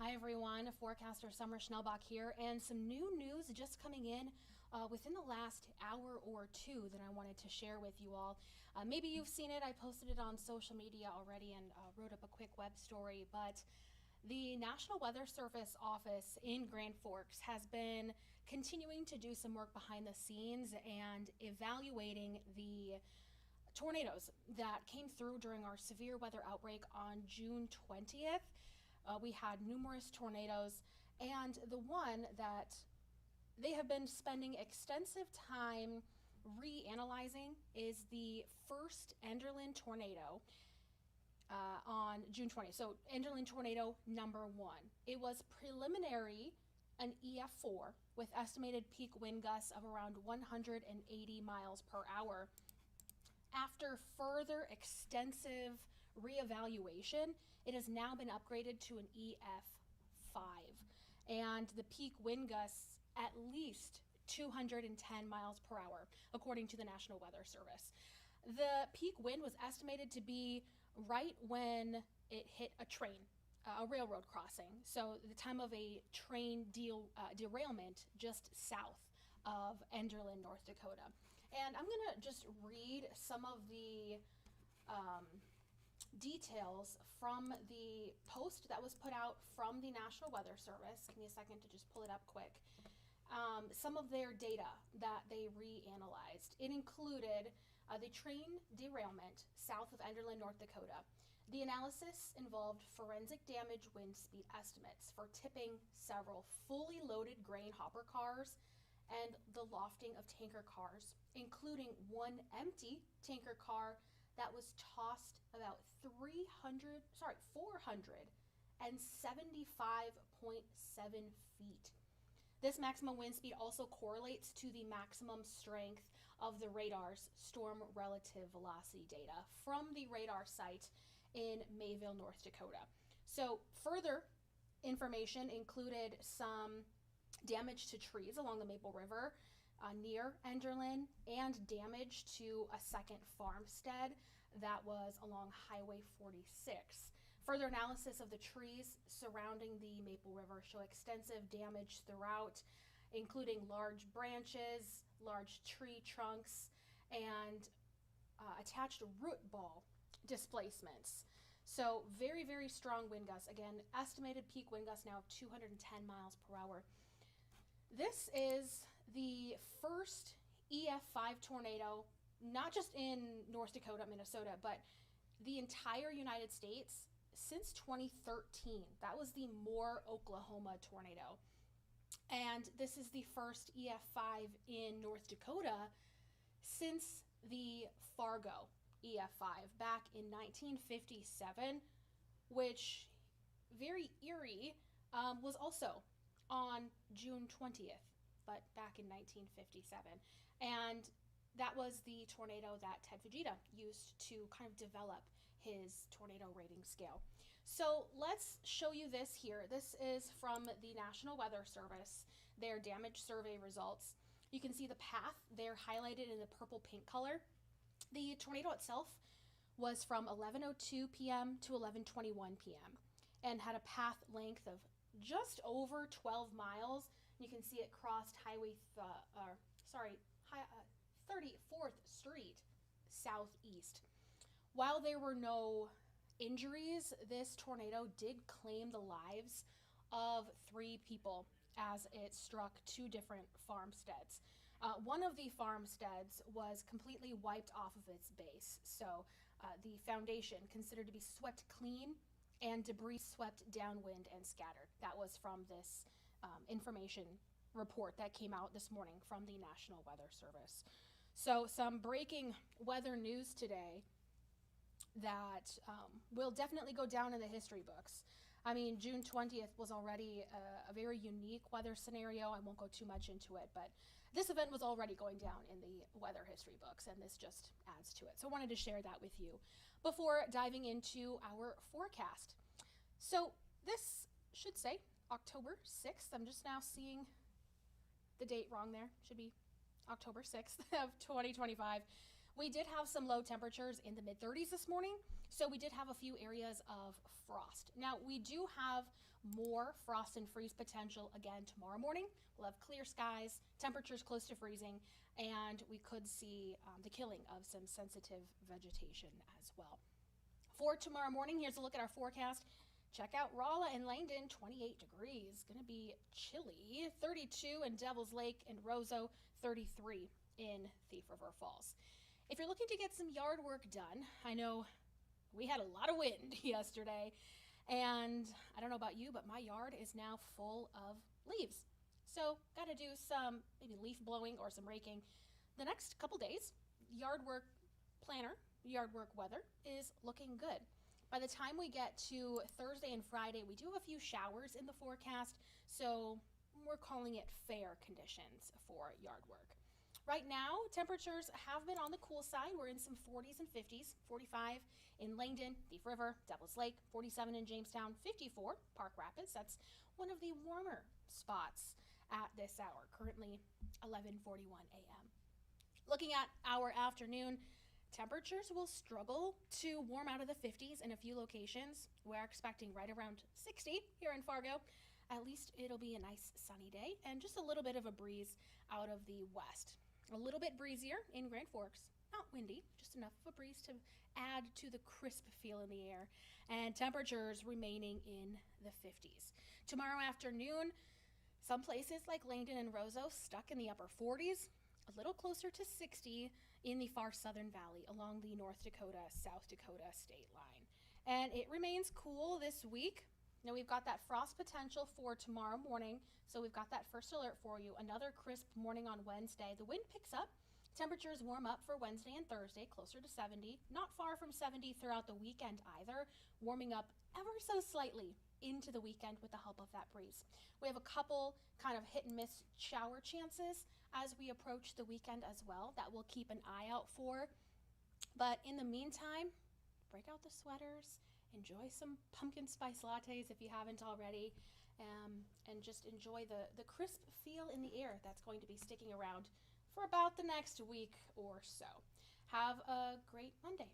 Hi everyone, forecaster Summer Schnellbach here, and some new news just coming in within the last hour or two that I wanted to share with you all. Maybe you've seen it, I posted it on social media already and wrote up a quick web story, but the National Weather Service office in Grand Forks has been continuing to do some work behind the scenes and evaluating the tornadoes that came through during our severe weather outbreak on June 20th. We had numerous tornadoes, and the one that they have been spending extensive time reanalyzing is the first Enderlin tornado on June 20th. So, Enderlin tornado number one. It was preliminary an EF-4 with estimated peak wind gusts of around 180 miles per hour. After further extensive reevaluation, it has now been upgraded to an EF-5, and the peak wind gusts at least 210 miles per hour, according to the National Weather Service. The peak wind was estimated to be right when it hit a train, a railroad crossing. So the time of a train derailment just south of Enderlin, North Dakota. And I'm going to just read some of the details from the post that was put out from the National Weather Service. Give me a second to just pull it up quick. Some of their data that they reanalyzed. It included the train derailment south of Enderlin, North Dakota. The analysis involved forensic damage wind speed estimates for tipping several fully loaded grain hopper cars and the lofting of tanker cars, including one empty tanker car that was tossed about 475.7 feet. This maximum wind speed also correlates to the maximum strength of the radar's storm relative velocity data from the radar site in Mayville, North Dakota. So further information included some damage to trees along the Maple River near Enderlin and damage to a second farmstead that was along Highway 46. Further analysis of the trees surrounding the Maple River show extensive damage throughout, including large branches, large tree trunks, and attached root ball displacements. So very, very strong wind gusts. Again, estimated peak wind gusts now of 210 miles per hour. This is the first EF-5 tornado, not just in North Dakota, Minnesota, but the entire United States since 2013. That was the Moore, Oklahoma tornado. And this is the first EF-5 in North Dakota since the Fargo EF-5 back in 1957, which, very eerie, was also on June 20th, but back in 1957. And that was the tornado that Ted Fujita used to kind of develop his tornado rating scale. So let's show you this here. This is from the National Weather Service, their damage survey results. You can see the path there highlighted in the purple pink color. The tornado itself was from 11:02 p.m. to 11:21 p.m. and had a path length of just over 12 miles. You can see it crossed 34th Street southeast. While there were no injuries, this tornado did claim the lives of 3 people as it struck 2 different farmsteads. One of the farmsteads was completely wiped off of its base, so the foundation considered to be swept clean and debris swept downwind and scattered. That was from this information report that came out this morning from the National Weather Service. So some breaking weather news today that will definitely go down in the history books. I mean, June 20th was already a very unique weather scenario. I won't go too much into it, but this event was already going down in the weather history books, and this just adds to it. So I wanted to share that with you before diving into our forecast. So this should say October 6th. I'm just now seeing the date wrong there. Should be October 6th of 2025. We did have some low temperatures in the mid-30s this morning, so we did have a few areas of frost. Now, we do have more frost and freeze potential again tomorrow morning. We'll have clear skies, temperatures close to freezing, and we could see the killing of some sensitive vegetation as well. For tomorrow morning, here's a look at our forecast. Check out Rolla and Langdon, 28 degrees. Going to be chilly. 32 in Devil's Lake and Roseau, 33 in Thief River Falls. If you're looking to get some yard work done, I know we had a lot of wind yesterday, and I don't know about you, but my yard is now full of leaves. So got to do some maybe leaf blowing or some raking. The next couple days, yard work planner, yard work weather is looking good. By the time we get to Thursday and Friday, we do have a few showers in the forecast, so we're calling it fair conditions for yard work. Right now, temperatures have been on the cool side. We're in some 40s and 50s, 45 in Langdon, Thief River, Devil's Lake, 47 in Jamestown, 54 Park Rapids. That's one of the warmer spots at this hour, currently 11:41 a.m. Looking at our afternoon, temperatures will struggle to warm out of the 50s in a few locations. We're expecting right around 60 here in Fargo. At least it'll be a nice sunny day and just a little bit of a breeze out of the west. A little bit breezier in Grand Forks. Not windy, just enough of a breeze to add to the crisp feel in the air. And temperatures remaining in the 50s. Tomorrow afternoon, some places like Langdon and Roseau stuck in the upper 40s. A little closer to 60 in the far southern valley along the North Dakota, South Dakota state line. And it remains cool this week. Now we've got that frost potential for tomorrow morning, so we've got that first alert for you. Another crisp morning on Wednesday. The wind picks up. Temperatures warm up for Wednesday and Thursday, closer to 70. Not far from 70 throughout the weekend either, warming up ever so slightly into the weekend with the help of that breeze. We have a couple kind of hit and miss shower chances as we approach the weekend as well that we'll keep an eye out for. But in the meantime, break out the sweaters, enjoy some pumpkin spice lattes if you haven't already, and just enjoy the crisp feel in the air that's going to be sticking around for about the next week or so. Have a great Monday.